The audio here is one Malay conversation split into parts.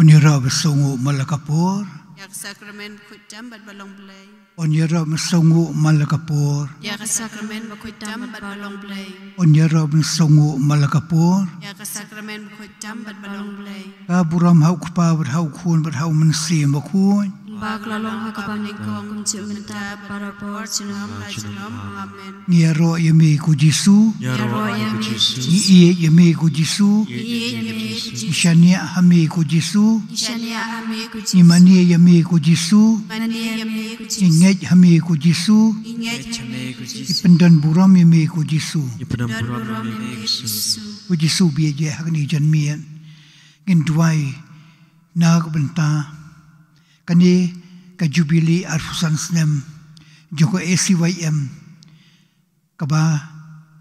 Onyera besungu malakapur. Yak sakramen kutam bat balong blay. Onyera besungu malakapur. Yak sakramen kutam bat balong blay. Onyera besungu malakapur. Yak sakramen kutam bat balong blay. Kaburam hau kupa bat hau kun bat hau mensi makun. Bak lalong hakapanik kong cimenta para por cinom amen. Nyero yemi ku Jisu. Nyero yemi Iye yemi ku Jisu. Ishania hami ku Jisu. Ishania hami ku Jisu. Imani yemi ku Jisu. Mani yemi ku Jisu. Inget hami ku Jisu. Inget hami ku Jisu. Ipendan buram yemi ku Jisu. Ipendan buram yemi ku Jisu. Ku Jisu biye je hakni janmian. Ginduai nag benta. Kani ka Jubilee Arfusan Snem joko ACYM kaba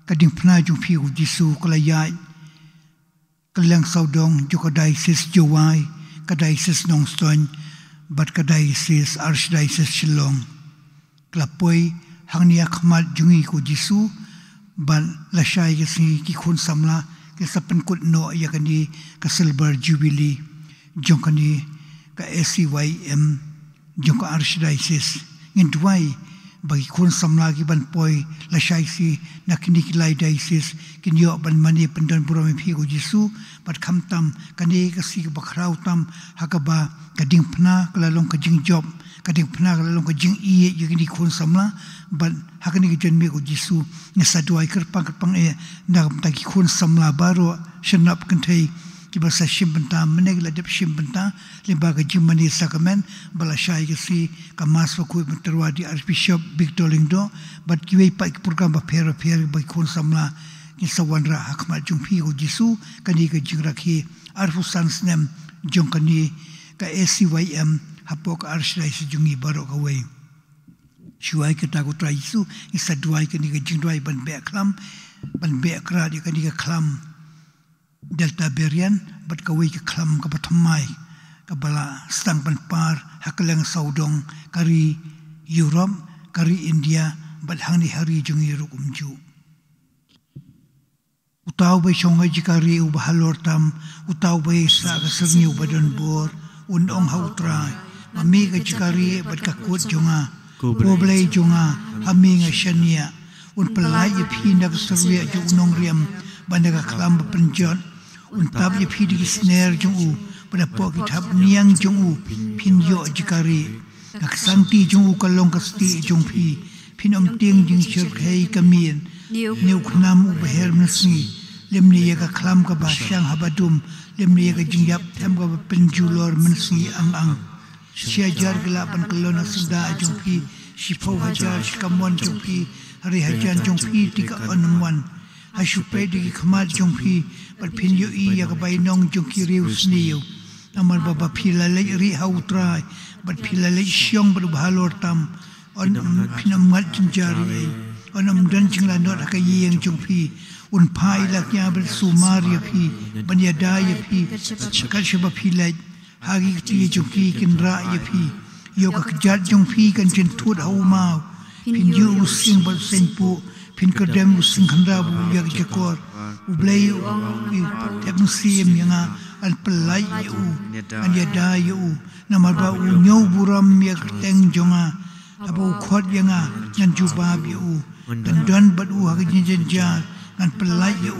kading pna jung pi ku Jisu kalayai kalang saudong joko diocese Jowai ka diocese Nongstoin bat ka diocese Archdiocese Shillong klapoi hangnia khmat jungi ku Jisu ban lashai ke si ki khun samla ke sapan kut no yakani ka silver jubilee jongkani ka ACYM jong ka Archdiocese ngindwai bagi kun samla ki ban poi la shai si na kini kilai diocese kinyo ban mani pendan buram phi ko Jisu bat kham tam kani ka si ba khrau tam hakaba kading phna kalalong ka jing job kading phna kalalong ka jing i yini kun samla ban hakani ki janme ko Jisu ni sadwai kerpang e na ta ki kun samla baro shenap kanthai ki basa shimbanta menegla dep shimbanta limba ka jimani sakamen bala shai ke si ka mas ko terwa di Archbishop Victor Lingdo bat ki wei pa program ba phera ba khon samla ki sawanra hakma jungphi ko Jisu kani ka jingrakhi Arfusan Snem jongkani ka ACYM hapok Archdiocese jungi baro ka wei shuai ka ta ko tra Jisu isa duai kani ka jingdwai ban be klam ban be kra di kani ka klam Delta Berian bat kawai ke klam ka patmai ka bala stang pan par hakalang saudong kari Europe kari India bat hangni hari jungi rukumju utaw bay shongai jikari u bahalor tam utaw bay sa ka serni u badan bor unong hautrai mami ka jikari bat ka kut jonga poblay jonga hami nga shania un palai phi na ka serwi ju unong riam banda ka klam penjot untab ye phi di snare jungu pada pok thap niang jungu phin yo jikari nak santi jungu kalong kasti jung phi phinom tieng jing chirkhei kamien new khnam u beher nasi lemni ye ka khlam ka ba shang habadum lemni ye ka jingyap tham ka penjulor mensi ang sia jar gela pan kalona sunda jung phi shipho hajar shikamon jung phi hari hajan jung phi tika onwan Hashupe di khamat jongpi pat phin yo I ya bai nong jongki reus niu amar baba phila le ri hautrai bat phila le syong ber balor tam on phinam ngat jinjari onam dan jingla not ka yeng jongpi un pai la kya ber sumari phi banya dai phi kal shaba phila hagi ti jongki kinra ye phi yo ka jat jongpi kan chin thut hau mau phin yo sing ber senpu pin kadem using khandra bu yak jakor ublay teknosim yanga al pelai yu an yada yu namar ba unyo buram yak teng jonga abu khot yanga ngan jubab yu dan don bat u hak jinjar an pelai yu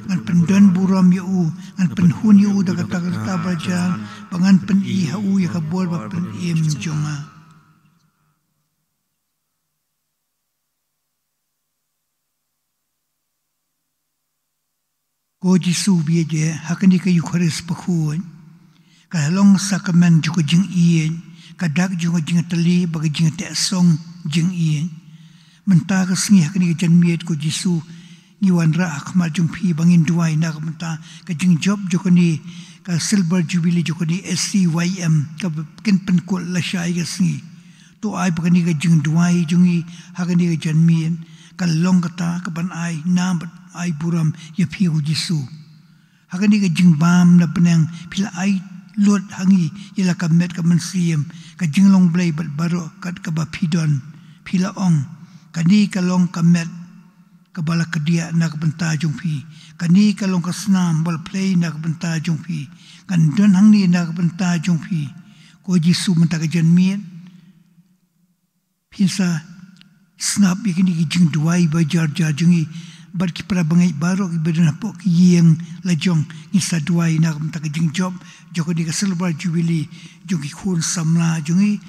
an pendon buram yu an penhun yu da kata bajan pangan pen I hu yak bol ba pen im jonga ko Jisu biye je hakani ka Eucharist pakhuan ka long sacrament ju ko jing ien ka dak ju ko jing tali ba jing te song jing ien menta ka sngi hakani ka janmiet ko Jisu ni wanra akhma jungpi bangin duai na ka menta ka jing job jokani ka silver jubilee jokani SCYM ka kin pen ko la shai ka sngi to ai bakani ka jing duai jungi hakani ka janmien ka long kata ka ban ai nam ai buram ya phi ko Jisu hakani ka jing bam na penang pila ai lot hangi ila ka met ka mansiam ka jing long blai bat baro kat ka ba pidon pila ong kani ka long ka met ka bala ka dia na ka banta jungpi kani ka long ka snam bal play na ka banta jungpi kan don hangni na ka banta jungpi ko Jisu menta ka janmien pinsa snap yakini ki jing duai ba jar jar jungi bar ki para bangai baro ki bedana po ki yeng la jong ni sa duai na kam tak jing job joko di ka silver jubilee jungi khun samla jungi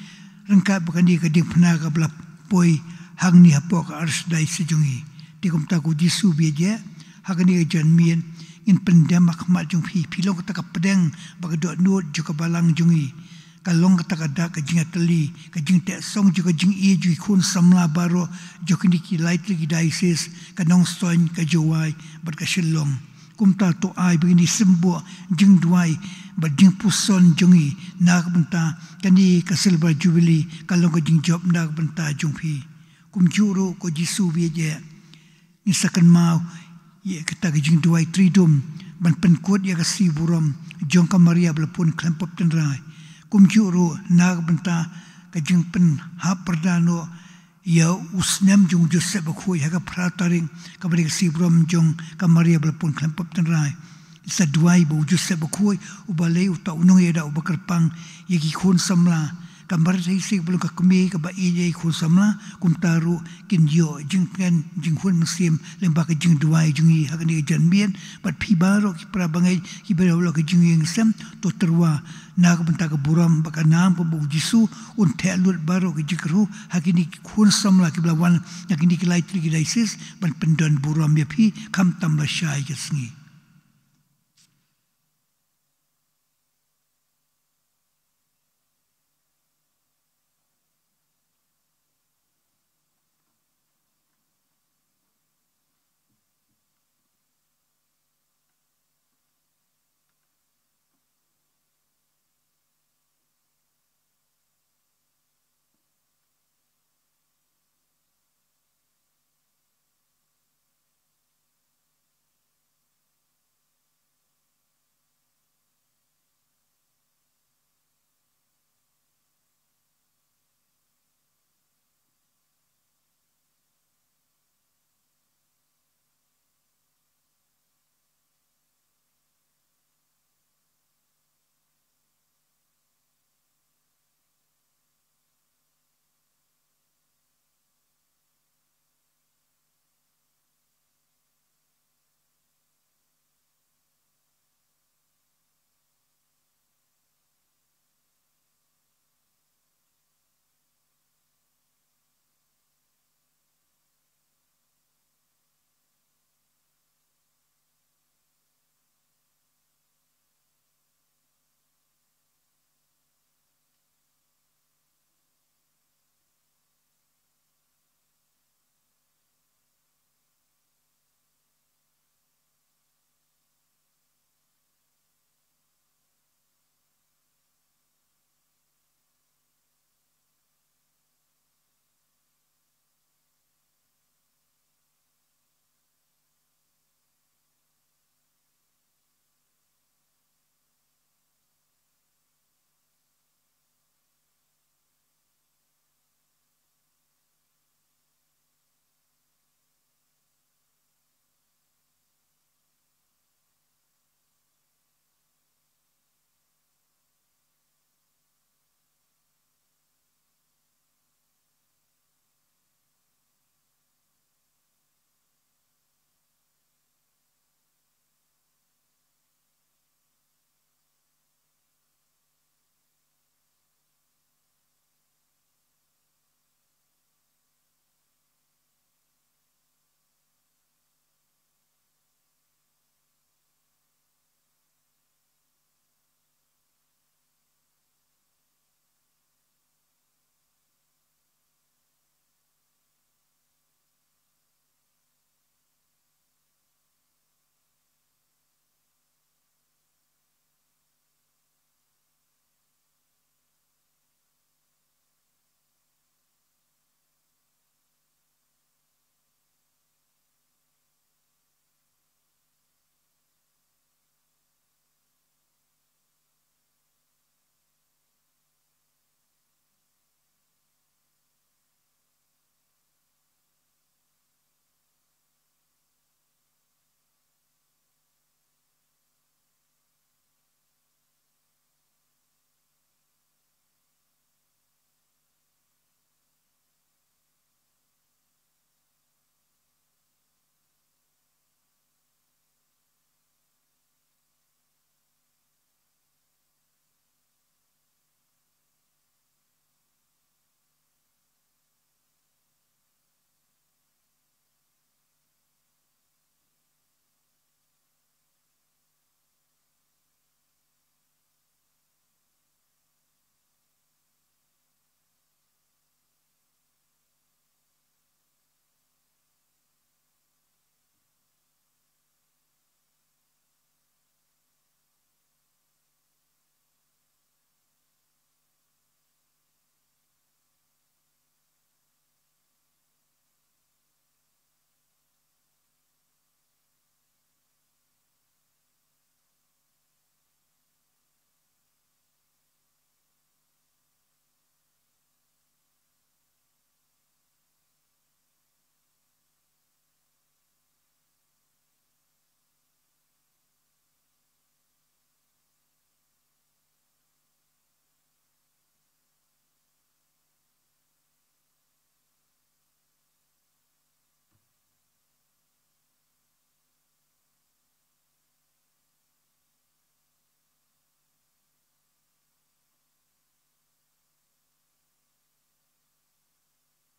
rangka bakani ka ding phna ka bla poi hang ni hapo ka ars dai se jungi ti kum ta ku Jisu bi je hakani ka janmien in pendam akhmat jung phi philo ka ta ka pedeng ba ka do no joka balang jungi kalong kata kada ka jing atali ka jing te song juga jing e ju khun samla baro jokini ki lightly dices ka nong stoin ka jowai bar ka Shillong kumta to ai begini sembo jing duai bar jing puson jungi nak benta kani ka silver jubilee kalong ka jing job nak benta jungpi kumjuro ko Jisu bi je ni sakan mau ye kata ka jing duai tridum ban penkot ya ka si buram jong ka Maria blapun klempop tenrai kumjuro nag benta ka jing pen ha perdano ya usnem jung Joseph Bakhuid ha ka prataring ka bari ka sibrom jong ka Maria blapun klempop tenrai sa duai bo Joseph Bakhuid ubalei uta unong ya da ubakarpang yagi khun samla ka bar sai sik belum ka kumi ka ba ye khun samla kumtaru kin yo jing pen jing khun muslim lemba ka jing duai jungi ha ka ni janmien bat phi baro ki pra bangai ki bero ka jing yeng sam to terwa nak benta ka buram baka nam ko bu Jisu un telut baro ke Jingkyrkhu hakini khun samla ki blawan yakini ki lightly ki dices ban pendon buram ya phi kam tam la shai ke sngi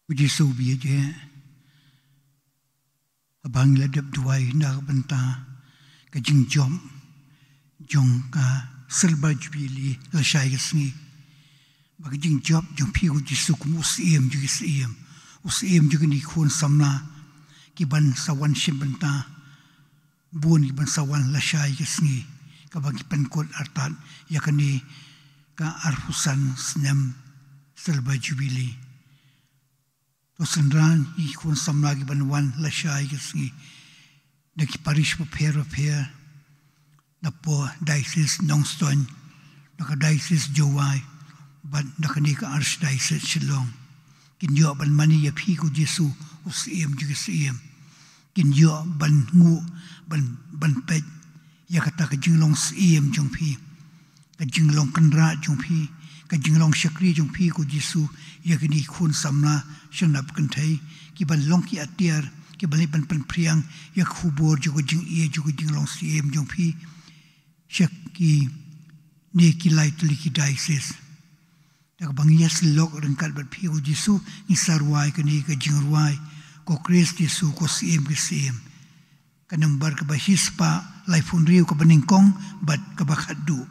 Puji subi je abang ladap duai nak benta ka jing jong ka selba jubili la shai gesni bagi jing job jong pi ku jisu ku usiem juga ni khun samna ki ban sawan shim benta bun ki ban sawan la shai gesni ka bagi penkot artan yakani ka arfusan snem selba jubili to sendran i khun samna ki ban wan la shai gesni na ki parish prepare na po diocese Nongstoin na ka diocese Jowai ban na kani ka archdiocese Shillong kin yo ban mani ya phi ku Jesu usiem juga siem kin yo ban ngu ban pet ya kata ka jinglong siem jong phi ka jinglong kanra jong phi ka jinglong shakri jong phi ku Jesu ya kini khun samna shanap kan thai ki ban long ki atiar ki ban pan priang ya khubor juga jing juga jinglong siem jong phi Shaki ni kilai tuli ki diocese. Dak bang yes lok rengkat bat pi Jesu ni sarwai kani ka jingruai ko Christ Jesu ko siem ki siem. Kanang bar ka bahispa lai fun riu ka baningkong bat ka bakhadu.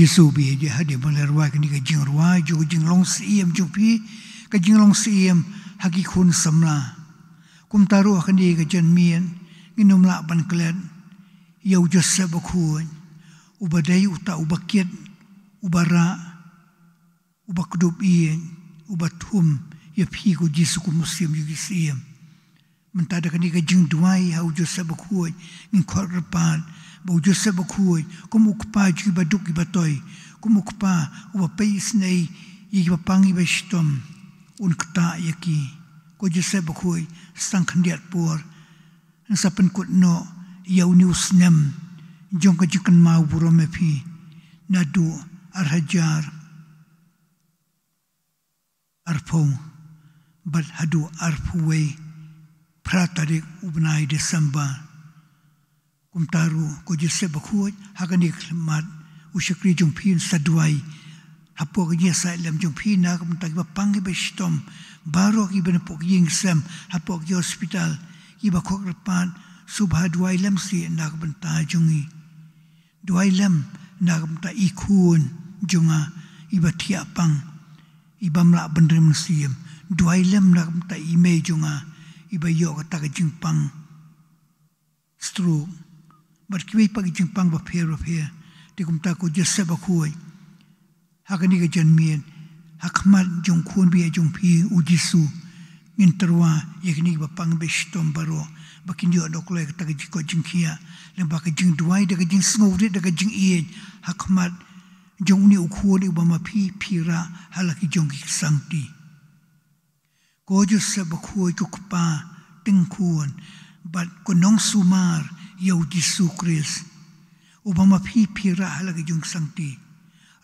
Giêsu bị je hade malerwa kani ka jingrwa jo jinglong siem jo pi ka jinglong siem hagi khun samla kum taru kani ka jan mien nginum la ban klen yau Joseph Bakhuid ubadai uta ubakiet ubara ubakdub ien ubathum ya pi ko Giêsu ku muslim yu siem mentada kani ka jing duai hau Joseph Bakhuid ngin korpan bau Joseph Bakhuid kum ukpa ju baduk ibatoy kum ukpa uba pais nei yi bapangi bestom un kta yaki ko Joseph Bakhuid sang khandiat por ang sapan kut no yau news nem jong ka jikan mau burome phi nadu arhajar arpong bal hadu arpuwe pratarik ubnai Desember kumtaru ko Joseph Bakhuid hakani khmat ushakri jong phin sadwai hapo ka sa lam jong phin na kum tag pangi bestom baro ki ben pok ying sem hapo ki hospital ki ba khok pan subha dwai lam si na ka ta jongi dwai lam na ka ta ikhun jonga iba thia pang ibamla bandrem siem dwai lam na ka ta ime jonga iba yo ka ta ka jingpang stroke but kiwi pag jingpang ba pher ti kum ta ko Joseph Bakhuid hakani ka janmien hakmat jong khun bi jong phi ujisu ngin terwa yakni ba pang bestom baro bakin yo dokle ka ta ko jingkhia le ba ka jing duai da ka jing snowri da ka jing ie hakmat jong ni ukhun ba ma phi phira halaki jong ki sangti ko Joseph Bakhuid ko pa tingkhun but ko nong sumar yau Giêsu Christ ubama phi phira halagi jung sangti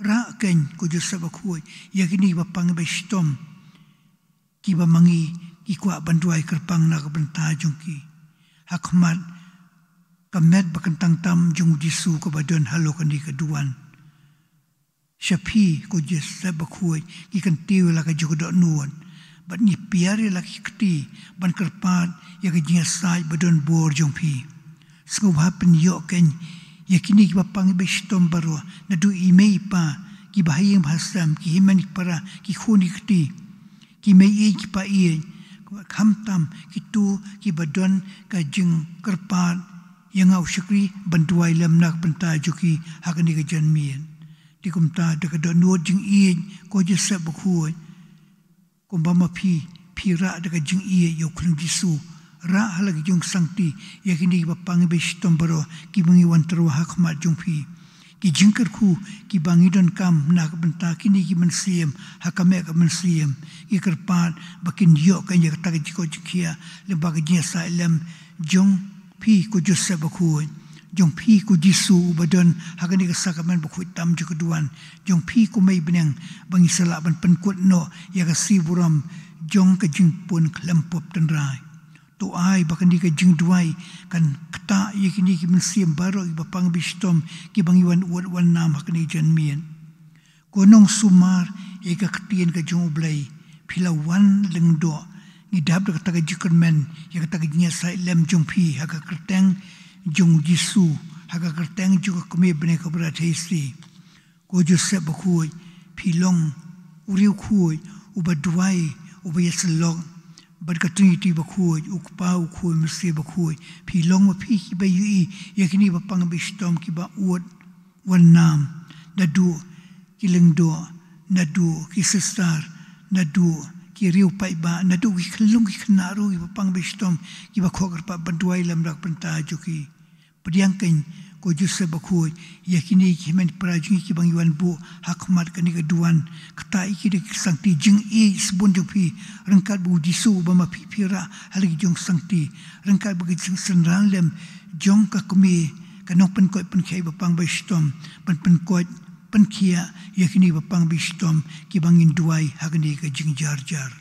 ra ken ko Joseph Bakhuid yakini ba pang bestom ki ba mangi ki kwa banduai kerpang na ka banta jung ki hakmat kamet bakantang tam jung Giêsu ko badon halo kan di kaduan shapi ko Joseph Bakhuid ki kan tiw la ka jodo nuon bat ni piari la ki kti ban kerpat ya ka jinga sai badon bor jung phi sngub happen yo ken yakini ki bapang bestom baro na du imei pa ki bahayem hasam ki himani para ki khuni kti ki mei ki pa ie khamtam ki tu ki badon ka jing kerpat yang au shakri banduai lam nak banta juki hakani ka janmien tikumta de ka do no jing ie ko Joseph Bakhuid kumbama phi phira de ka jing ie yo khung Giêsu ra halagi jung sangti yakini ba pang bestom baro ki bangi wantro hakmat jung phi ki Jingkyrkhu ki bangi don kam nak benta kini ki mensiem hakame ka mensiem ki kerpat bakin yo kan ya ta ji ko jikia le ba ga sa lem jung phi ko Joseph Bakhuid jung phi ko Giêsu badon hakani ka sakamen Bakhuid tam ju keduan jung phi ko mai beneng bangi sala ban penkut no ya ka siburam jong ka jingpun klempop tan rai to ai bakan di ka jing duai kan kta yakini ki mensiem baro i bapang bistom ki bangiwan wan nam hakani janmien konong sumar e ka ktien ka jong blai phila wan lengdo ni dab da ka jikon men ya ka nya sai lem jong phi ha ka kerteng jong Giêsu ha ka kerteng ju ka me bne ka bra theisi ko Joseph Bakhuid philong uriu khui ubaduai ubayeslong barka Trinity Bakhuid ukpa ukhui msi Bakhuid phi long ma phi ki ba yu yakini ba pang bistom ki ba uot wan nam nadu ki lengdo nadu ki sister nadu ki riu pai ba nadu ki khlung ki khnaru ki ba pang bistom ki ba khogar pa banduai lam rak panta juki padiang ken ko Joseph Bakhuid yakini ki men prajung ki bang yuan bu hakmat kani ka duan kata iki de sangti jing e sbon jong phi rangkat bu Giêsu ba ma phi phira haligi jong sangti rangkat bu jing senran lem jong ka kumi kanong pen koi pen khai ba pang ba stom pen koi pen khia yakini ba pang bi stom ki bangin duai hagni ka jing jar jar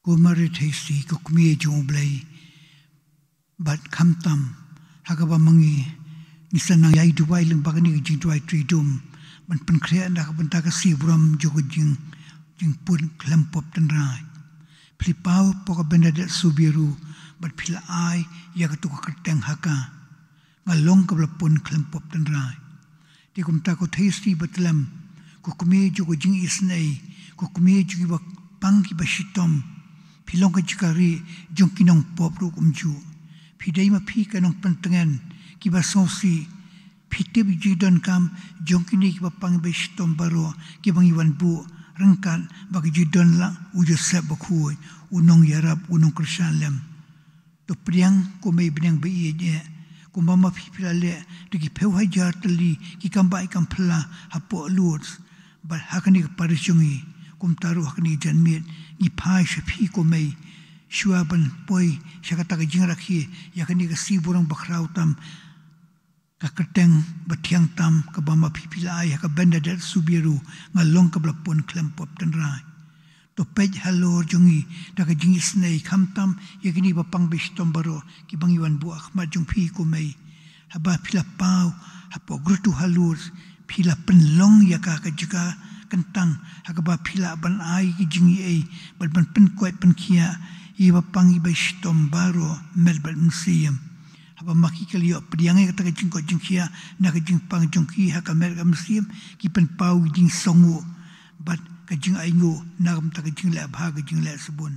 Kumari Tasty, Kukmi Joblay, but Kamtam, Hakaba Mangi, Nisanang Yai Dubai, Bagani, Jingdwai Tridum, but Pancrea and Hakabantaka Sibram, Jogojing, Jingpun, Clampop and Rai. Plipao, Pokabendadet Subiru, but Pila I, Yakatuka Haka, Malong Kablapun, Clampop and Rai. Tikumtako Tasty, but Lam, Kukumi Jogojing Isnay, Kukumi Jugiba Panki Bashitom, Pilonga Chikari, Junkinong Pop Rukumju, Pidema Pika Nong Pantangan, Kiba Sonsi, Pitib Jidon Kam, Junkini Kiba Pang Bashitom Baro, Kibang Iwan Bu, Rangkan, Bakijidon La, Ujosep Bakhuid, Unong Yarab, Unong Krishalem. To Priang, Kume Bring Be, Kumama Pipilale, to Kipew Hajartali, Kikamba Ikampla, Hapo Lords, but Hakanik Parishungi. Kumtaru hakni janmit ni pai shapi ko mai shuaban poi shakataka jingrakhi yakani ka siburang bakrautam kakateng batiang tam kabama pipilai haka bendadet subiru ngalong kablapon klempop tanrai to pej halor jungi daga jingi snei kamtam yakini bapang bistom baro kibang iwan bu akhmat jung pi ko mai haba pila pau hapo grutu halur pila penlong yaka ka jika kentang hakaba pila ban ai ki jingi ai bal ban pen koi pen kia I bapang I bastom baro melbal museum haba maki kalio priang ai kata jing ko jing kia na ka jing pang jong ki haka melbal museum ki pen pau jing songu bat ka jing ai ngo na kam ta ka jing la bha ka jing la sabun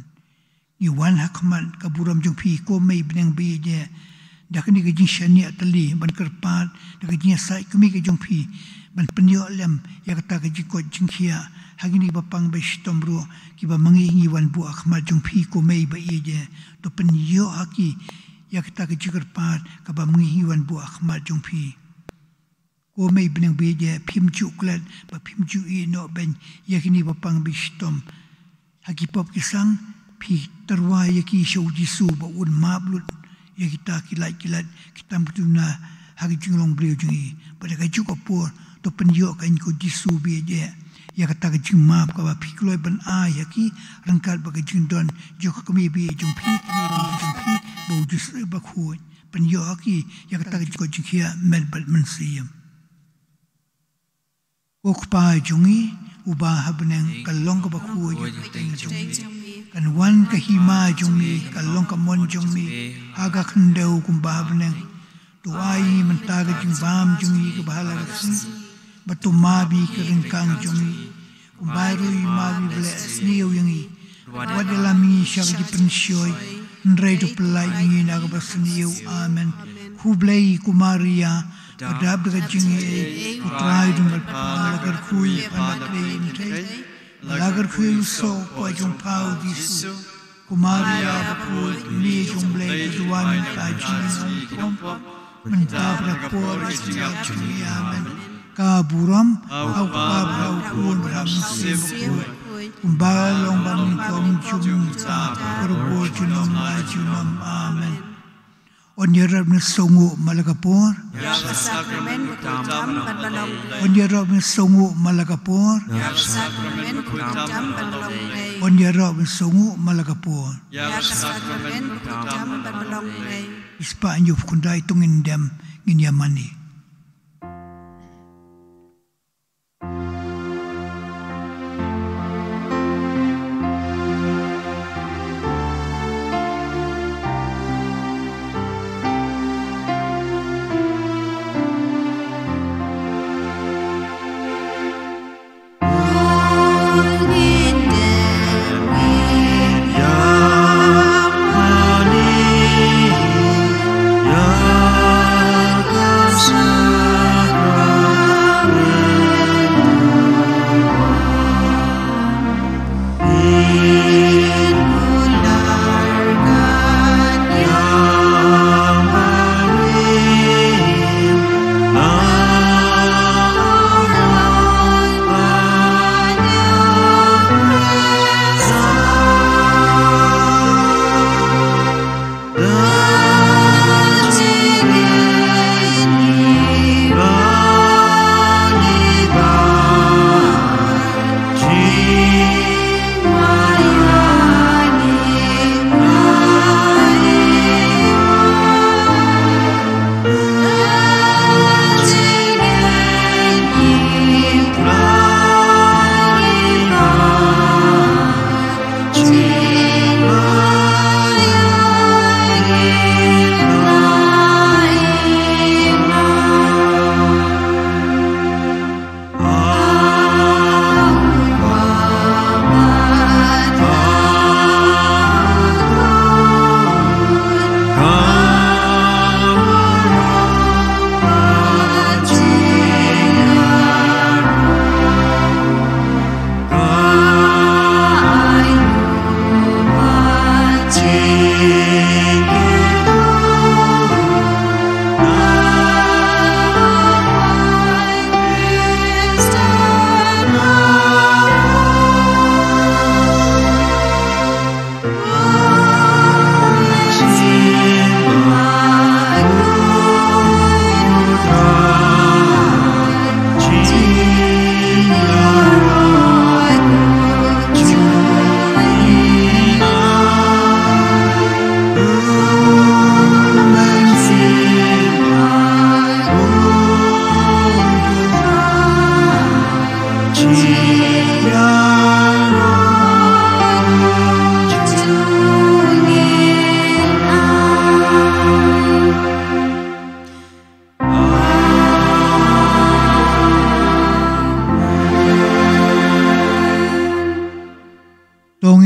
ni wan hakman ka buram jong pi ko mai benang be je da ka ni ka jing shani atali ban karpat da ka jing sai kumi ka jong pi ban penyo lem ya kata ka jiko jingkhia hagini bapang bestomro ki ba mangi ngiwan bu akhmat jung phi ko mei ba ye to penyo haki ya kata ka jikar pat ka ba mangi ngiwan bu akhmat jung phi ko mei benang be je phim chu klat ba phim chu I no ben ya kini bapang bestom haki pop kisang phi tarwa ya ki shau jisu ba un mablut ya kita kilat kita mutuna hagi jinglong bleu jungi pada ka juko por to penyo kan ko jisu be je ya kata ka jing map ka ba phikloi ban a ya ki rangkal ba ka jing don jo ka mi be jung phi bo jis ba khu penyo ki ya kata ka ko jing khia mel bal man siam okpa jungi uba habneng kalong ka ba khu ya teng jungi kan wan ka hima jungi kalong ka mon jungi aga khandau kumba habneng to ai mentaga jing bam jungi ka bahala raksi batu mabi keringkang jungi kumbarui mabi ble sniu yangi wadalami syag di pensyoi nrai to pelai ingi naga basniu amen hublei kumaria padab daga jingi putrai dungal lagar kui pandakre intai lagar kui so po jung pau disu kumaria bakul ni jumblei juan tajin kompom mentabrak por istingal jungi amen kaburam au kabrau kun ramsim kumbalong ban kom jum ta perbo junom amen onyerab na songu malakapor ya sakramen kutam balong onyerab na songu malakapor ya sakramen kutam balong onyerab na songu malakapor ya sakramen kutam balong ispa anyo kundai tungin dem nginyamani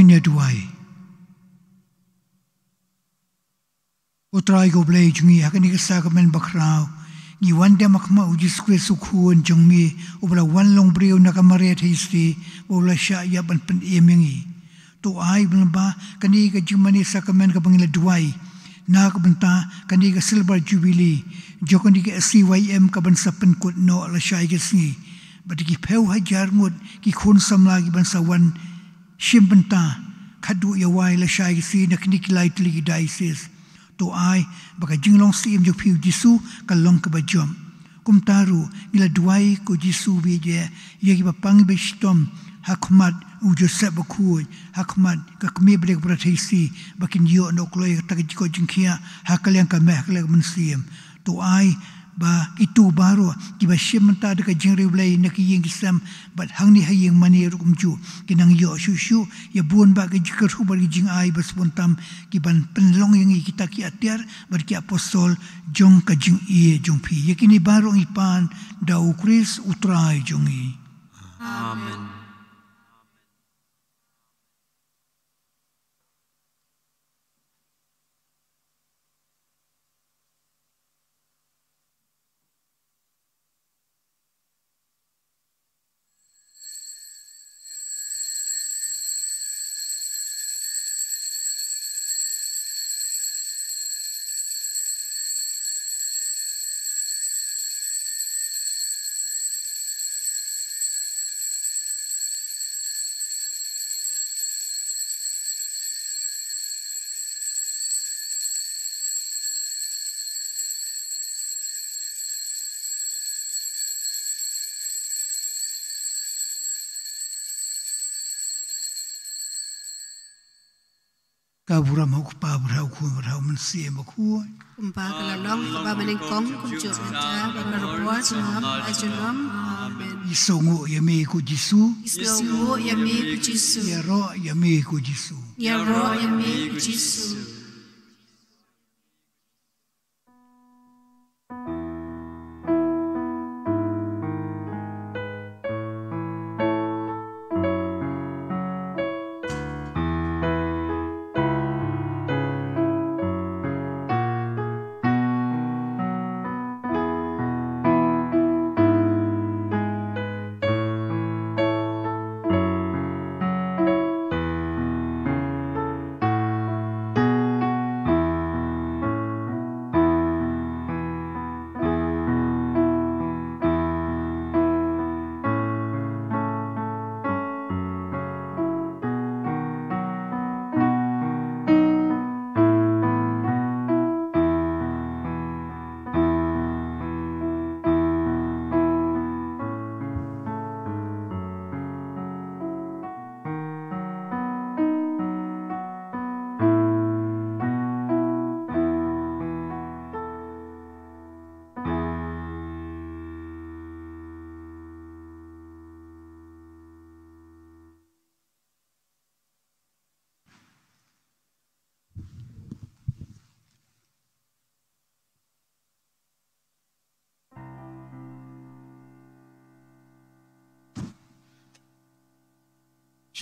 hangin duai utrai go blai jungi hakani ka sakamen bakrao ni wande makma uji skwe sukhuan jongmi ubla wan long breu nakamare thisti bola sha ya ban pen emengi to ai ba kani ka jimani sakamen ka bangila duai na ka banta kani ka silver jubilee jokoni ka CYM ka ban sapen kut no la shai ka singi batiki peu hajar ngut ki khun samla ki ban sawan shimbanta khadu ya wai la shai ka si na kni kilai tli diocese to ai baka jinglong sim jo piu jisu ka long ka bajom kum taru nila duai ko jisu be je ye ki bapang be stom hakmat ujo Bakhuid hakmat ka kmi brek prathisi bakin yo no kloi ta ko jingkia hakaliang ka meh kala mensim to ai ba itu baro ki ba shimta de ka jingri blai na ki ying sam bat hangni haying mani rukum ju kinang yo shu ya buon ba ka Jingkyrkhu ba jing ai bas bontam ki ban penlong yang kita ki atiar bar ki apostol jong ka jing ie jong pi yakini baro ipan dau kris utrai jongi amen. ka buram hok pa brau khu brau man si Bakhuid Kumpa kalalong kaba maningkong kumcu menta babarapua sinam ajunom amen. isongo yame ko jisu Isongo yami kujisu. yaro yame ko jisu Yaro yami kujisu.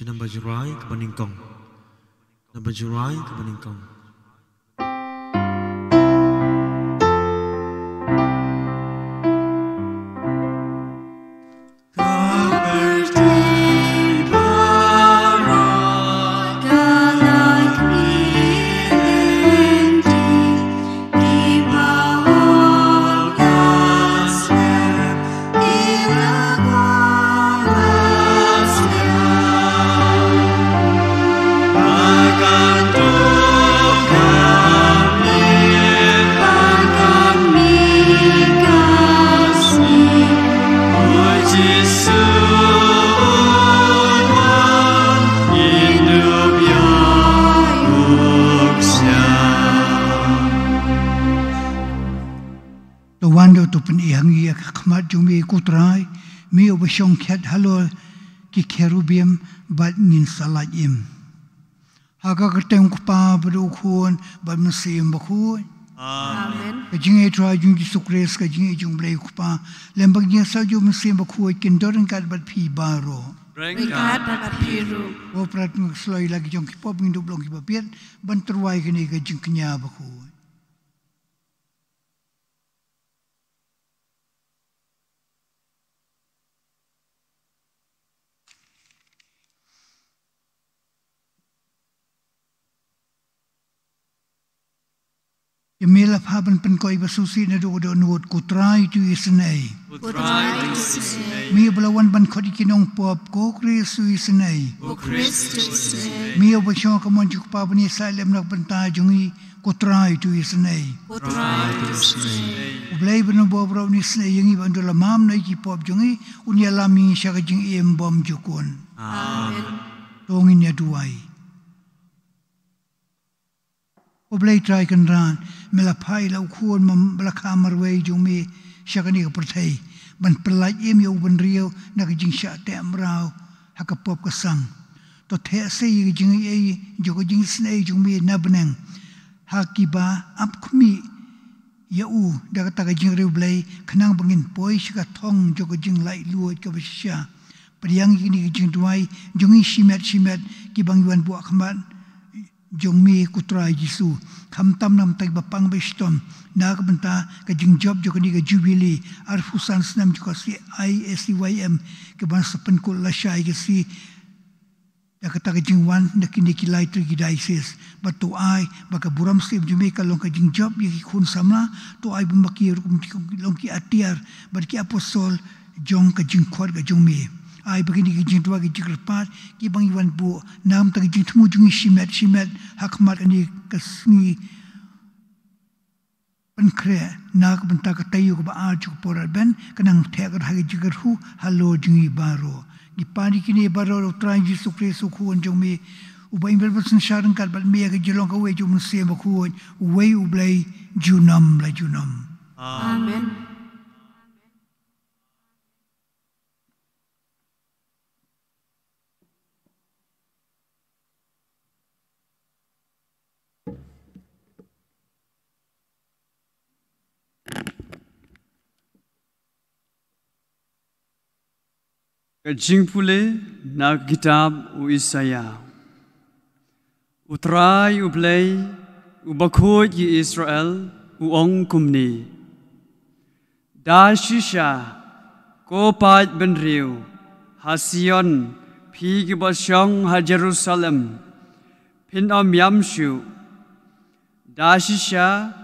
Number jurai ke Baningkong. Number jurai ke Baningkong. wando to pen ihangi khmat jumi kutrai mi obashong khat halo ki kerubim bat nin salajim haga kerteng kupa bru khun bat musim Bakhuid Amen. Jingi try jungi sukres ka jingi jung blai kupa lembag nya sa ju musim Bakhuid kindoran kat bat pi baro Rekat babat piru. O prat seloi lagi jong kipop ngindup long kipapiat banterwai kini ke jingknya Bakhuid. Yamela papan penkoi basusi na do nuot kutrai tu isnei. Mi belawan ban khodi kinong pop ko Kristu isnei. Mi obasyon kamon juk pabani salem nak benta jungi kutrai tu isnei. Ublay beno bobraw ni isnei yangi bandola mam na iki pop jungi unya lami siya jing iem bom jukon. Amen. Tongin ya duai. Oblay try kan ran melapai lau kuon membelakang marway jumi syakani kepertai ban pelaj em yo ban rio nak jing syak te amrau hakapop kesang to the se jing ei jogo jing snei jumi na beneng hakiba apkmi ya u da kata jing rio blay kenang bangin poi syaka thong jogo jing lai luot ke besya priang ini jing duai jungi simet ki bang yuan buak khamat jongmi kutrai jisu khamtam nam tai bapang bestom nak benta ka jingjop jo kani ka jubili arfusan snam jo si ISYM ke ban sepen kul la shai ke si ya kata ka jingwan nakini ki lai tri gidaisis batu ai baka buram sim jumi ka long ka jingjop yi khun samla to ai bumbaki rum long ki atiar bar ki apostol jong ka jingkhor ka jongmi ai begini gijing tua gijing kerpat ki bang iwan bu nam tak gijing temu jungi simet hakmat ani kasni penkre nak bentak tayu ke baal cuk porat ben kenang teker hagi Jingkyrkhu halo jungi baro di padi kini baro trai Yesus Kristus ku anjong mi ubain berpesan syaran kat bal mi ke jelong ka we jum se baku we ublay junam la junam. Amen. Jingpule na kitab u Isaya. Utrai ublay Bakhuid yi Israel uong kumni. Dashisha ko pat benriu Hasion pi gibasyong ha Jerusalem pin yamshu. Dashisha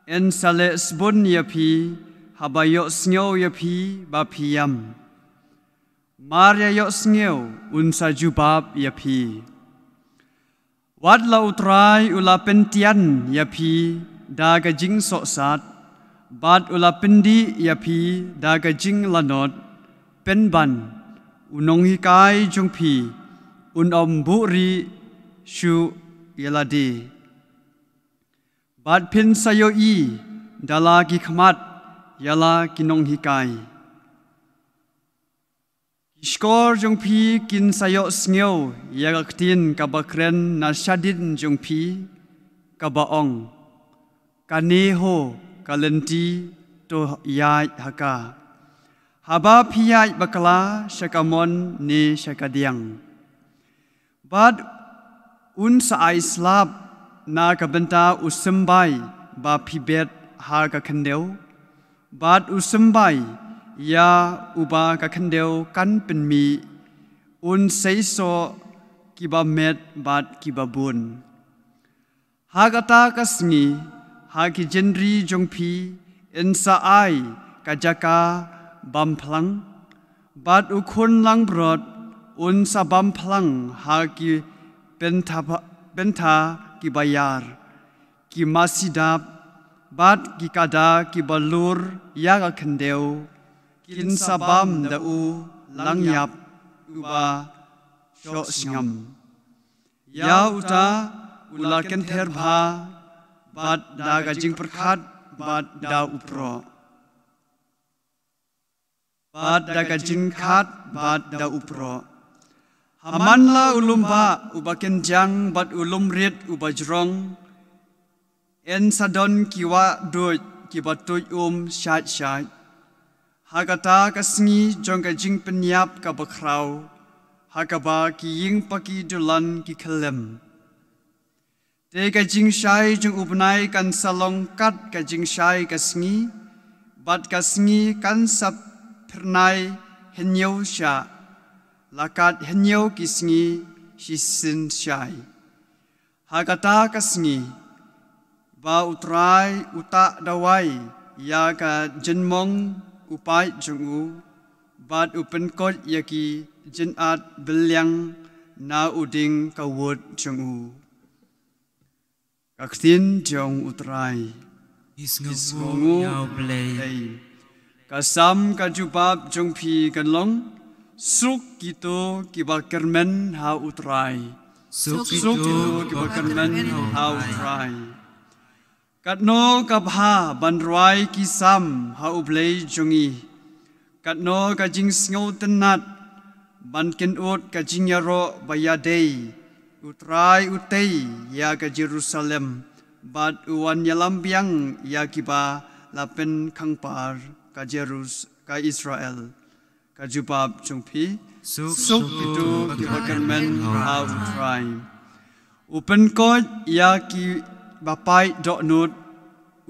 en sale sbun yapi habayok snyo yapi bapiyam. Maria yok sngew unsa jubab yapi. Wad la utrai ula pentian yapi daga jing soksat. Bad ula pendi yapi daga jing lanot. Penban unong hikai jungpi unom buri shu yaladi. Bad pin sayo i dala gikmat yala kinong hikai. Skor jongpi kin sayok sngew yaktin kabakren na syadin jongpi kabaong kaneho kalenti to yai haka haba piyai bakala syakamon ni syakadiang bad un sa islab na kabenta usembai ba pibet harga kendeu bad usembai ya uba kakendeu kan penmi un seiso kiba met bat kiba bun hagata kasngi hagi jenri jongpi ensa ai kajaka bamplang bat ukun lang brot un sa bamplang hagi benta kibayar ki masidap bat kikada kibalur ya kakendeu kin sabam da u langyap uba syok singam. Ya uta ula kenter bha bat daga jingperkhat bat da upro. Bat daga jingkhat bat da upro. Hamanla ulumba uba kenjang bat ulumrit uba jrong. En sadon kiwa doj kibatoj syat. Hagata kasngi jong ka jing penyap ka bakrau hakaba ki ying paki dulan ki khalem te ka jing shai jung upnai kan salong kat ka jing shai ka sngi bat ka sngi kan sap pernai henyau sha lakat henyau ki sngi shisin shai hakata ka sngi ba utrai uta dawai ya ka jenmong upai jungu bat upen kot yaki jenat belyang na uding kawut jungu kaktin jong utrai isngu yau play kasam kajubab jong pi kanlong suk kito kibakermen ha utrai suk kito kibakermen ha utrai katno kabha banrwai kisam ha ublei jongi katno kajing sngo tenat banken ut kajing yaro bayadei utrai utei ya ka Jerusalem bat uwan yalambiang ya kiba lapen kangpar ka Israel ka jubab jongpi suk itu kibakermen ha utrai upen kot ya ki bapai dok nut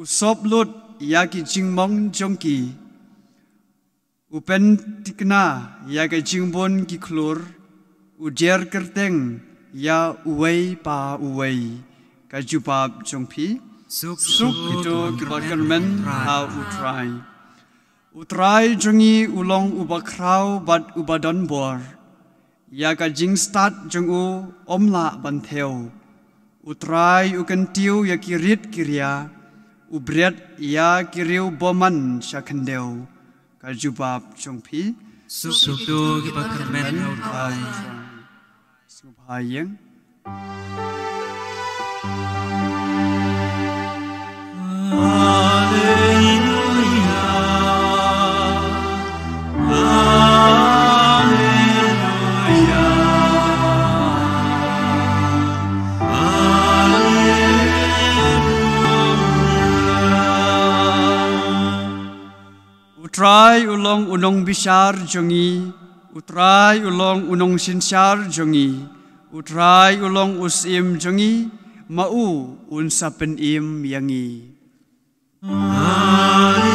usop lut ya ki jingmong jongki upen tikna ya ka jingbon ki klur ujer kerteng ya uwei pa uwei ka jubab jongpi suk itu kibakermen ha utrai utrai jongi ulong ubakrau bat ubadon bor ya ka jingstat jongu omla bantheu utrai ukentiu ya kirit kiria ubret ya kiriu boman syakendeu ka jubab jongpi suk tu kibakermen utrai subhayeng utrai ulong unong bishar jongi utrai ulong unong sinsyar jongi utrai ulong usim jongi mau unsapen im yangi haleluya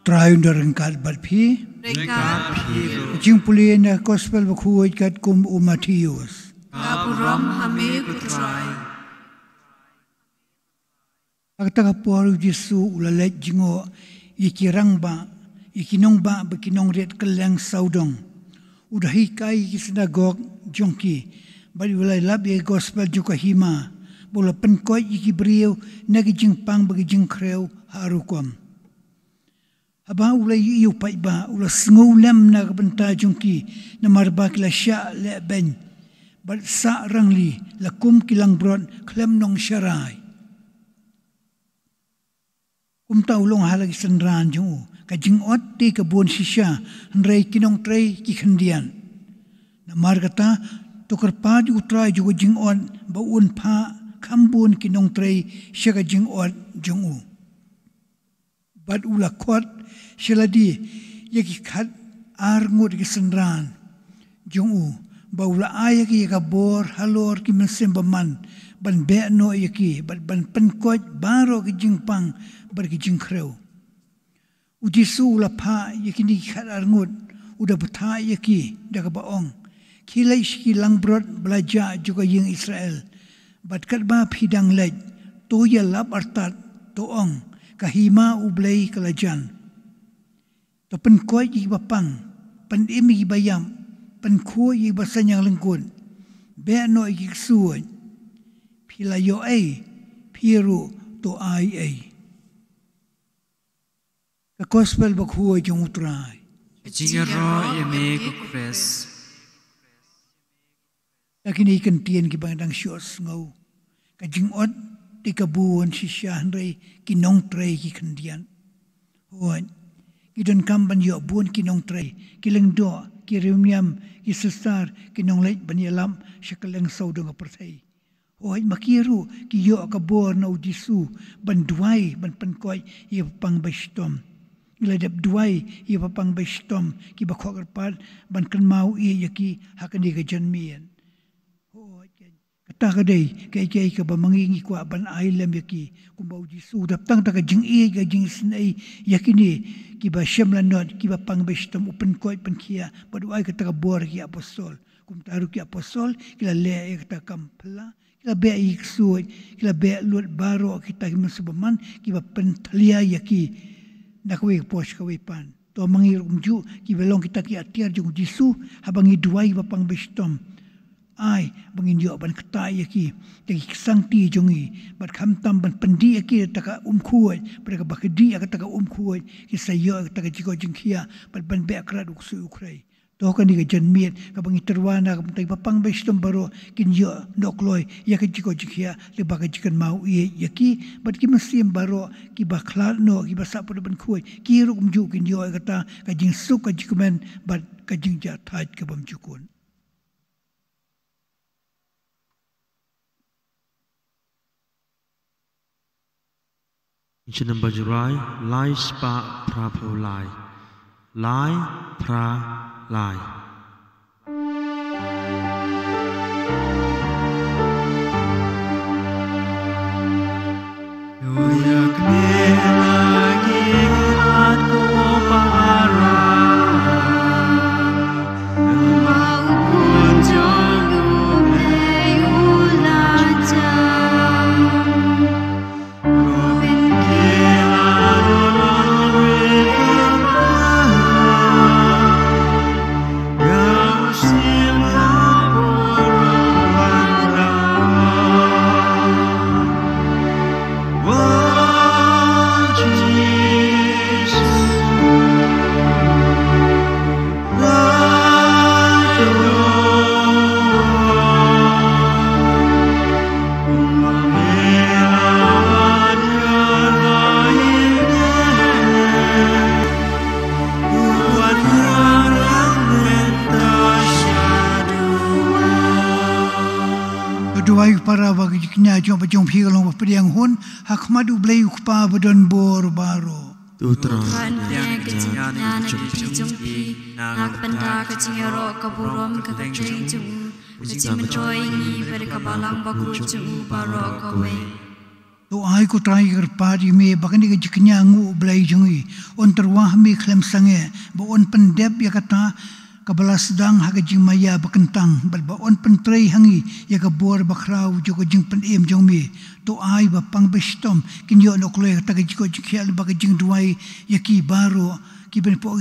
Try under kat barpi. Jing puli na gospel Bakhuid kat kum Matthews. Kapuram hame kutrai. Agta kapuaru Jesu ulalet jingo ikirang ba ikinong ba bekinong ret keleng saudong. Udahi kai kisinagog jongki. Bali ulai lab ye gospel juga hima. Bola penkoi ikibriu nagi jingpang bagi jingkreu harukom. Aba ulai iu pai ba ula sngu lem na benta jongki na marba kila sya le ben bal sa rangli la kum kilang bron klem nong syarai kum ta ulong halagi senran jong ka jing ot ti ka bon sisya nrei kinong trei ki khendian na margata tukar pa di utrai juga jing ot ba un pha khambun kinong trei sya ka jing ot jong bad ula khot Shaladi yaki khat arngut ki senran jungu baula ayaki yaka bor halor ki mensembaman ban be'no yaki ban penkoj baro ki jingpang bar ki jingkreu ujisu la pha yaki ni khat arngut udah betha yaki daga baong kilai ki langbrot belajar juga ying Israel bat kat ba phidang lej to ya lap artat to ong kahima ublei kalajan to penkoi i bapang pen imi bayam pen khu i basanyang lengkun be no i suoi pilayo ai piru to ai ka gospel Bakhuid jong utrai Jingkyrkhu yeme kukres lakini ikan tien ki bangdang syos ngau ka jingot ti kabuon si syahnrei kinong trei ki kendian hoan Idon kamban yo buon kinong tray kileng do kirimiam kisesar kinonglait banyalam syakaleng saudong pertai oi makiru kiyo kabor na udisu banduai ban pankoi ye pang baistom iladap duai ye pang baistom ki bakhok par ban kan mau ye yaki hakani ga janmian oi kata kadai kai ka bamangi kwa ban ailam yaki kumbau disu dap tang ta jing e ga jing snai yakini ki ba shamlan not ki ba pang baistom upen koi pankhia baduai ka ta bor ki apostol kum taru ki apostol kila le ka kampla kila be iksuoi kila be lut baro kita masubaman kiba pentlia yaki nakwe pos kawipan to mangir umju ki belong kita ki atiar jung disu habangi duai bapang bestom ai bangin yo ban ketai yaki tegi sangti jungi bat khamtam ban pendi yaki taka umkhuoi mereka bakdi ya taka umkhuoi ki sayo taka jiko jingkhia bat ban be akrat uksu ukrai toh kan diga janmiet kabangi terwana kabangi papang bestom baro kinyo nokloi ya kajiko jikia le bagajikan mau ye yaki bat ki mesim baro ki bakhlat no ki basapu ban khoi ki rukum ju kinyo kata kajing suk kajikumen bat kajing ja thaj kabam jukun Inchen bajurai lai spa prapo lai pra lai Yoyak ne lagi kuat ko para Mau kunjung le ulaja Robin para bagi kenya jom bajong philong pediang hun hakmadu blei ukpa badon bor baro Tutra yang kecinya jung pi nak benda kecinyoro kaburom kakacing jung kecim joy ni berkabalang Bakhuid jung baro kawe to ai ko trai gerpadi me bakani ke kenya ngu blei jungi on terwah mi klem sange bo on pendep ya kata kabalas dang haga jing maya bakentang balba on pentrei hangi ya ka bor bakrau joko jing pen em jongmi to ai ba pang bestom kinyo nokle ta ga jiko jikhial ba jing duai yaki baro ki ben po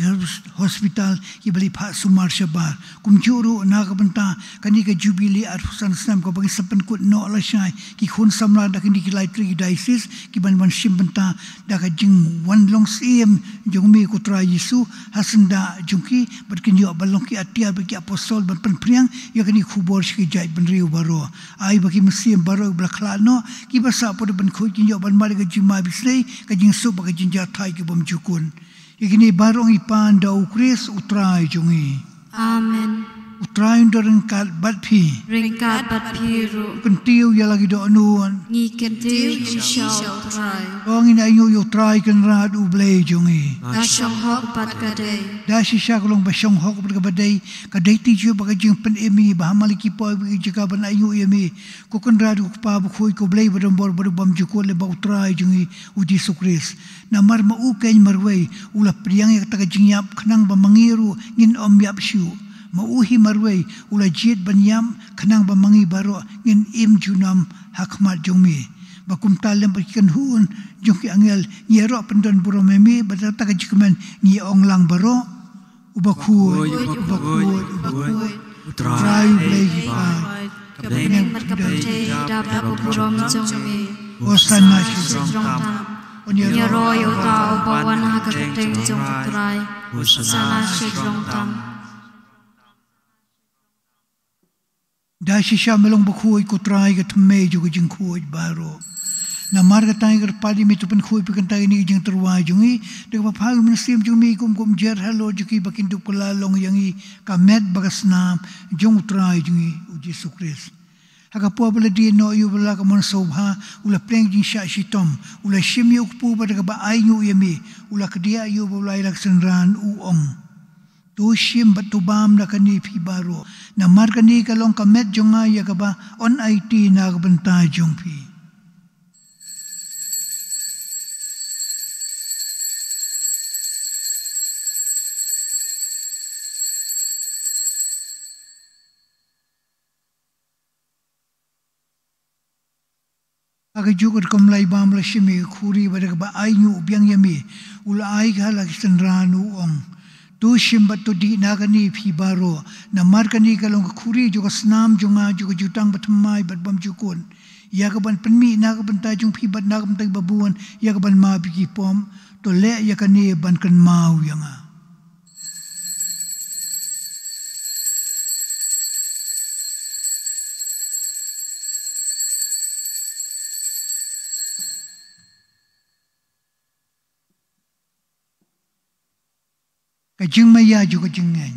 hospital ki bali pha sumar shabar kumjuru na ka banta kani ka jubilee arfusan sam ko bagi sapan kut no la shai ki khun samla da kini ki lai tri diocese ki ban ban sim banta da ka jing wan long sim jongmi ko tra yesu hasanda jungki ber kinyo balong ki atia bagi apostol ban pen priang ya kani khubor shi jai ban riu baro ai bagi mesim baro blakla no ki basa pod ban khoi kinyo ban mari ka jima bisei ka jing su bagi jinja thai ki bom jukun Ikini barong ipan da ukris utrai jungi. Amen. Utrai undaran kat batpi. Ringkat batpiru. Kentiu ya lagi do anuan. Ngi kentiu insyaallah utrai. Ong ina inyo utrai kan rad ublei jungi. Kasyong hok bat kadai. Da sisya kulong basyong hok bat kadai. Kadai tiju bagajing pen emi bahamaliki po bagi jika ban ayu emi. Kukan rad ukpa Bakhuid ko blei badambor badabam jukul le ba utrai jungi uji sukris. Namar mau kain marway ula priang yang taga jingyap kenang bamangiru ngin om yap shu mauhi marway ula jid banyam kenang bamangi baro ngin im junam hakmat jongmi bakum talem berkikan huun jongki angel nyero pendon buromemi badal taga jikman nyi onglang baro Bakhuid utrai lagi pai Kebening merkapacay dapat burom jongmi osana shirong Nyero yo tao bawan hagagteng jong utrai sana shirong tam Da shisha melong Bakhuid ko try ka tme jo Jingkyrkhu baro na marga tayo padi mi tupan khui pikan tayo ni jeng terwa jungi de pa phag min sim jumi kum jer hello juki bakin tu kula long yangi kamet bagasna jung trai jungi uji sukris haka po bala di no yu bala ka mon sobha ula pleng jing sha shitom ula shim yu pu ba de ba ai yu yemi ula kedia yu bala ilak senran u ong tu shim batu bam la kani phi baro na marga ni kalong kamet junga ya ka ba on it na ka banta jung phi aga jukur kamlai bam la shimi khuri ba ba ai nyu biang yami ula ai ga la kisanranu ong tu shimba tu di nagani phi baro na markani kalong khuri juga snam junga juga jutang batmai bat bam jukun ya ka ban penmi na ka ban ta jung phi bat na ka ban babuan ya ka ban ma bi pom to le ya ka ni ban kan mau yanga kajing maya juga jengen.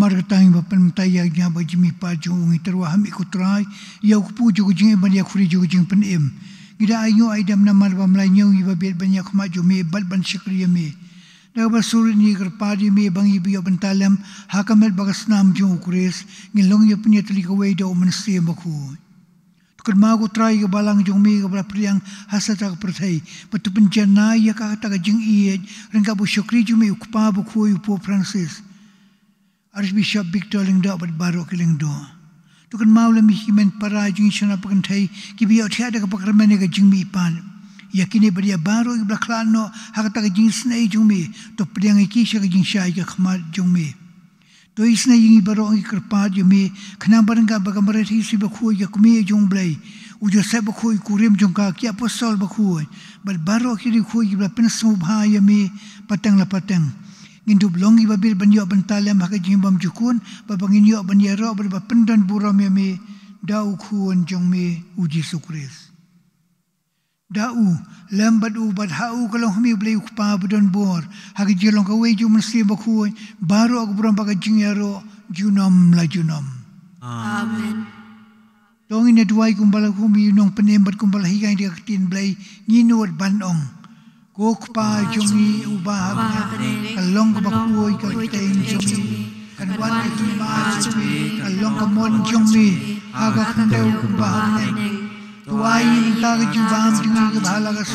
Margatang bapan tayag niya ba jimi pa jung iterwa hami kutray yaw kupu jugo jing ban yak khuri jugo jing pan im gida ayo aidam na malbam la nyaw iba bet ban yak ma jumi bal ban shikri yami da ba suri ni garpadi me bang ibi ban talam hakamel bagas nam jung kures ngilong ya punya tli ka we do man se bakhu tukar ma ko try ga balang jung me ga bra priang hasata ka prathai patupan jana ya ka ta ga jing i rengka bu shukri jumi ukpa bu khu po Francis Archbishop Victor Lingdo bat baro kilingdo tukan maula mi himen para jing shana pakantai kibi othia da pakramene ga jingmi pan yakini badia baro ibla klano hakata ga jing snai jungmi to priang ki sha ga jing shai ga khma jungmi to isna yingi baro ngi krpa jumi khna baranga bagamare thi si ba khu ya kumi jung blai ujo se ba khu kurim jung ka ki apostol ba khu bat baro ki khu ibla pen su bha yami patang la patang Ngindu blongi babil banyo bantalam haka jimbam jukun babanginyo banyero berba pendan buram yami dau kuon jongme uji sukris. Dau lambat u bad hau kalau hami blai ukpa budon bor haka jilong kawe ju mensi bakuon baru aku buram baka jingyaro junom la junom. Amen. Dong ina duai kumbala humi yunong penembat kumbala higai dia ketin blai nginuat banong. Kokpa jungi ubah kalong bakuoy kagteng jungi kanwan ikima jungi kalong kamon jungi agak ndew ubah tuai tag jubam jungi kabhalagas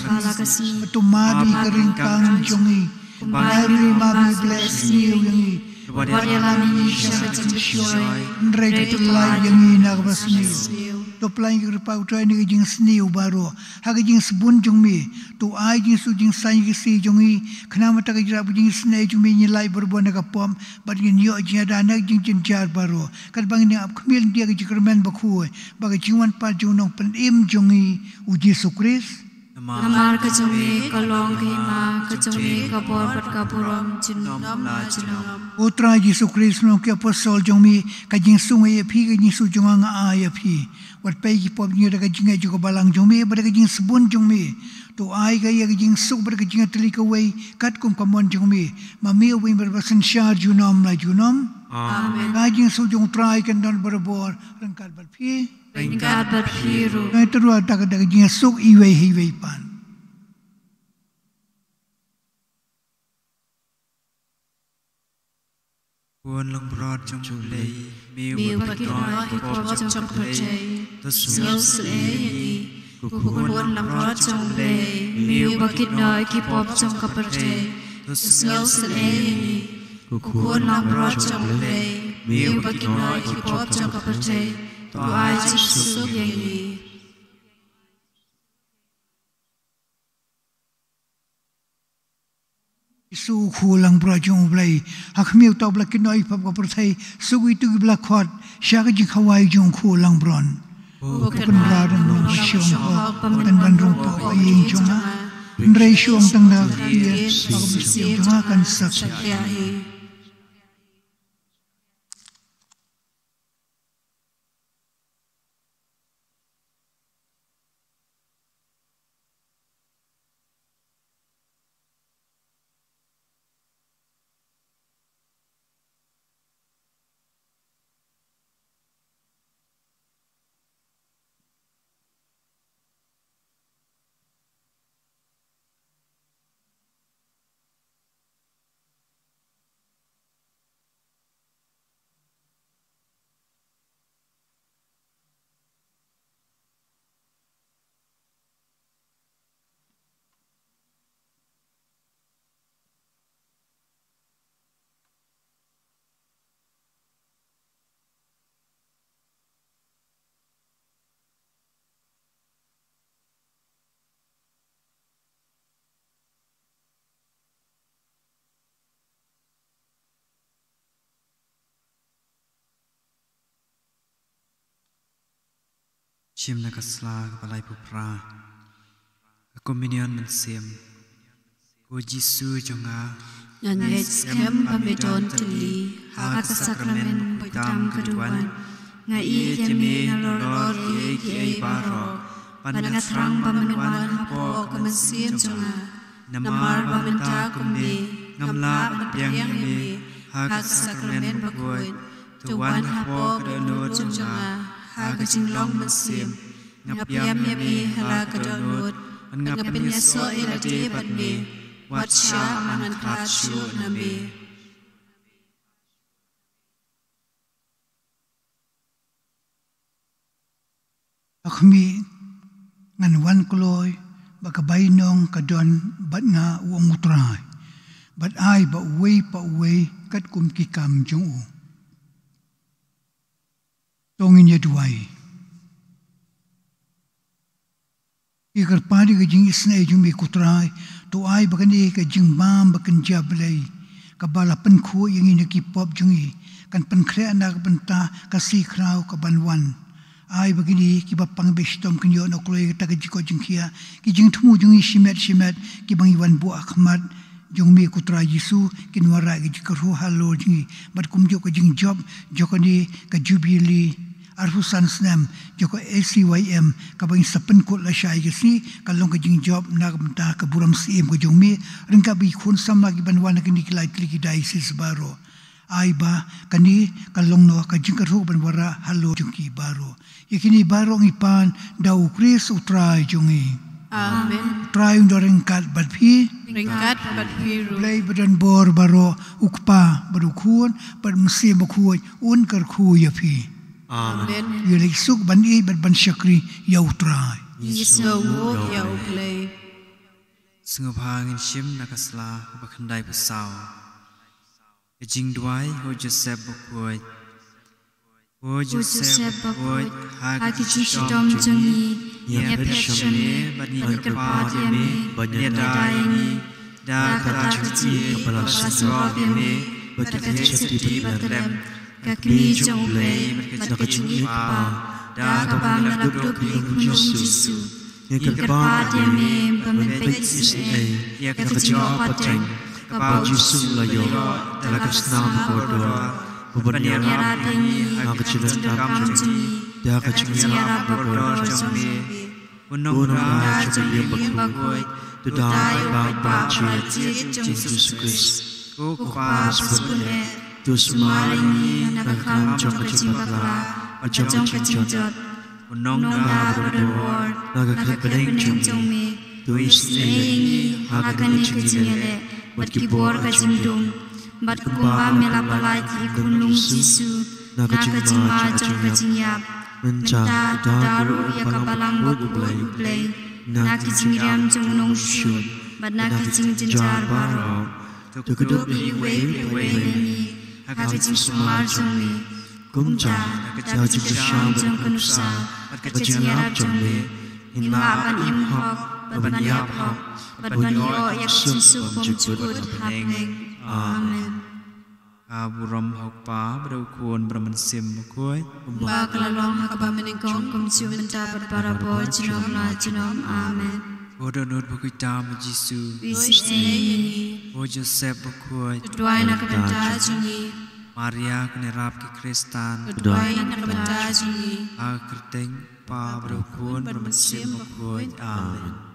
tumadi keringkang jungi mari mabi bless you jungi wadalami syatshoy ndrei tulai jungi nagbasni to play grupa utrai ni jing sni ubaro hagi jing sebun jungmi to ai jing su jing sai gi si jungi khna mata ga jira jing sni jungmi ni lai berbon ga pom bad jing yo jing ada nak jing jin jar baro kan bang ni ap khmil dia ga jikrmen bakhu ba ga jingwan pa junong pen im jungi uji sukris Namar kacungi kalong kima kacungi kapor pat kapuram jinom la jinom Utra Yesus Kristus no ke apostol jongmi kajing sungai phi kajing su jonga aya phi wat pai ki pop ni daga jinga juga balang jongmi bar kajing sebun jongmi to ai ga ya kajing suk bar kajing teli ka wei kat kum kamon jongmi mami wei bar basan shar junom la junom Amen kajing su jong trai kan don berbor rengkat bar phi Ringkat berhiru ngai terua daga jing suk i wei hi wei pan Kuan lang brod trong chulei Miu pakiroi kipop trong percay Siêu sile yangi Kukuan lam rod trong le Miu pakiroi kipop trong percay Siêu sile yangi Bukhun lang bro trong lệ Miu bạc kim nói khi bóp trong cặp thể Tu ai chích xúc yang yi Su khu lang bro trong lệ Hak miu tau bạc kim nói phập cặp thể Su ghi tu bạc khoát Sha cái jing Hawaii trong khu lang bron Bukan bra dan nong siong ho Dan ban rong po aying trong ha Nrei siong tang na Iya Pag siong trong ha kan sak Chim na kasla balai pupra Kominion mensiam Ko Jisu jonga Ngan skem pamedon tuli Hak sakramen baitam keduan Ngai jemi nalor ye baro Panat terang pamenuan hapo kemensiam jonga Namar pamenta kumbi Ngamla mendiang yemi Hak sakramen Bakhuid Tuan hapo kedonut jonga Hak Jingkyrkhu mensiam Ngapiam yemi hala kedonut Ngapin yaso iladi badmi Watsya Laitumkhrah Shillong nabi Akmi ngan wan kloy bakabay nong kadon bat nga uong utray bat ay pa uwi kat kum kikam jong u tongin ya duway ikar padi ka jing isnay jong mi kutray to ay bakani ka jing bam bakan jablay kabala panku yung inakipop jong i kan pankrea na kapanta kasi kraw kabanwan ay begini kiba pangbestom kenyo no kloy ta jiko jingkia ki jing thumu jung shimet ki bang iwan bu akhmat jung mi kutra Yesu kinwara ki jikru halo jingi bat kumjo ko jing job jokoni ka jubili arhusan snam joko ACYM ka bang sapen ko la shai gisi kalong ka jing job na kamta ka buram sim ko jung mi ringka bi khun samla ki banwan ka nikilai kliki diocese baro ay ba kani kalong no ka Jingkyrkhu banwara halo jungki baro yakini baro ngipan daw Chris utray jungi Amen try undor ringkat badpi play badan bor baro ukpa badukun bad msi bakhuid Jingkyrkhu yapi Amen yelik suk bani bad ban syakri ya utray Yesu ya uplay Sengapangin shim nakasla bakandai pusaw Jing duai ho Joseph Bakhuid Ho Joseph Bakhuid Haki Jishidom jungi Nyepeshone Banikapad yame Banyadayani Da kataji Kepala Siswab yame Batikati Badrem Kakni jonglay Bakajungi pa Da kabang nalabdok Likun Jisu Nyekapad yame Bamipet isne Yakajungi pateng Kapal Jisu layo Talakas na Bakodo Banyara Dini Hakachilan Kamjuni Dakachungi Bakodo Jombe Unong Jombe Bakhuid Tudai Bachi Jesus Christ Kupas Bune Tusmarini Nakam Jongkachibakla Ajongkachijot Unong Bakodo Nagakapedeng Jombe Tuisni Hakanichingile Bat kibor ka jingdung bat kumba mela palai ki kunung Jisu na ka jingma jong ka jingyap menta daru ya ka balang ublay na ki jingyam jong nong shud bat na ki jingjar baro tu kedua di wei hak jing sumar jong le kum cha ka chao jing sham jong kun sa ka jing lap jong le in la ban im hok ban yap hok ban yo yak sum kum chu ut hapeng amen Aburam hok pa bro kuon braman sim koi ba kalalong hak ba meningkong kum chu menta para bo chinom la chinom amen Odo not Bakhuid Jisu Vishnei O Joseph Bakhuid Kedua nak benda jungi Maria kenerap ki Kristan Kedua nak benda jungi Akerteng pa bro kuon braman sim Bakhuid amen